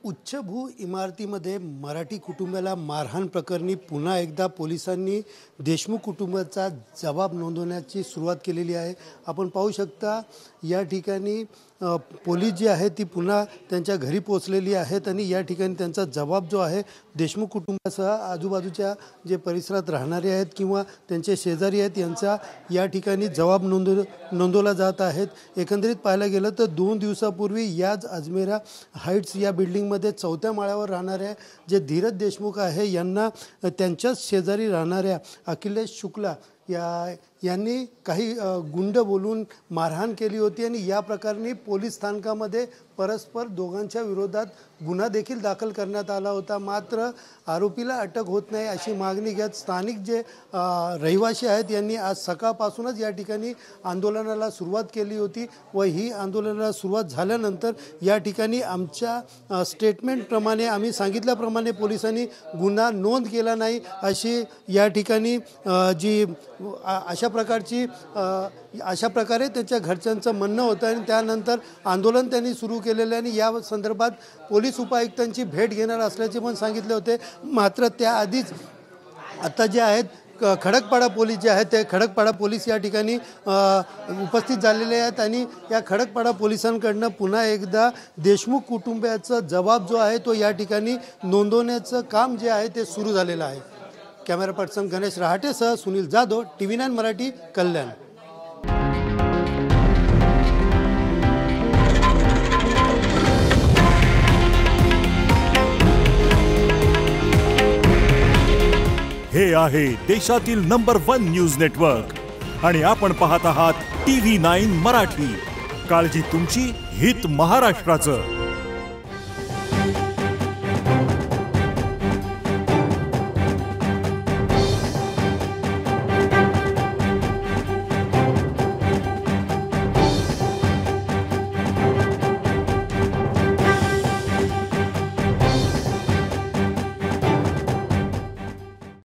उच्चभू इमारतीमध्ये मराठी कुटुंबाला मारहाण प्रकरणी पुन्हा एकदा पोलिसांनी देशमुख कुटुंबाचा जबाब नोंदवण्याची सुरुवात केलेली आहे। आपण पाहू शकता या ठिकाणी पोलीस जी आहे ती पुन्हा त्यांच्या घरी पोहोचलेली आहेत आणि या ठिकाणी त्यांचा जबाब जो आहे देशमुख कुटुंबासह आजूबाजूच्या जे परिसरात राहणारे आहेत किंवा त्यांचे शेजारी आहेत यांचा या ठिकाणी जबाब नोंदवला जात आहेत। एकंदरीत पाहायला गेलं तर 2 दिवसापूर्वी याच अजमेरा हाइट्स या बिल्डिंगमध्ये 4थ्या माळ्यावर राहणाऱ्या जे धीरज देशमुख आहे यांना त्यांच्याच शेजारी राहणाऱ्या अखिलेश शुक्ला यांनी काही गुंड बोलून मारहाण केली होती आणि या प्रकरणी पोलीस स्थानकामध्ये परस्पर दोघांच्या विरोधात गुन्हा देखील दाखल करण्यात आला होता। मात्र आरोपीला अटक होत नाही अशी मागणी घेत स्थानिक जे रहिवासी आहेत यांनी आज सकाळपासूनच या ठिकाणी आंदोलनाला सुरुवात केली होती व ही आंदोलनाला सुरुवात झाल्यानंतर या ठिकाणी आमच्या स्टेटमेंटप्रमाणे आम्ही सांगितल्याप्रमाणे पोलिसांनी गुन्हा नोंद केला नाही अशी या ठिकाणी जी अशा प्रकारे त्यांच्या घरच्यांचं म्हणणं होतं आणि त्यानंतर आंदोलन त्यांनी सुरू केलेलं आणि या संदर्भात पोलीस उपायुक्तांची भेट घेणार असल्याचे पण सांगितले होते। मात्र त्याआधीच आता जे आहेत खडकपाडा पोलीस जे आहेत ते खडकपाडा पोलीस या ठिकाणी उपस्थित झालेले आहेत आणि या खडकपाडा पोलिसांकडनं पुन्हा एकदा देशमुख कुटुंबाचा जबाब जो आहे तो या ठिकाणी नोंदवण्याचं काम जे आहे ते सुरू झालेलं आहे। कॅमेरा पर्सन गणेश रहाटेसह सुनील जाधव, TV9 मराठी, कल्याण। हे आहे देशातील नंबर 1 न्यूज नेटवर्क आणि आपण पाहत आहात TV9 मराठी। काळजी तुमची, हित महाराष्ट्राचं।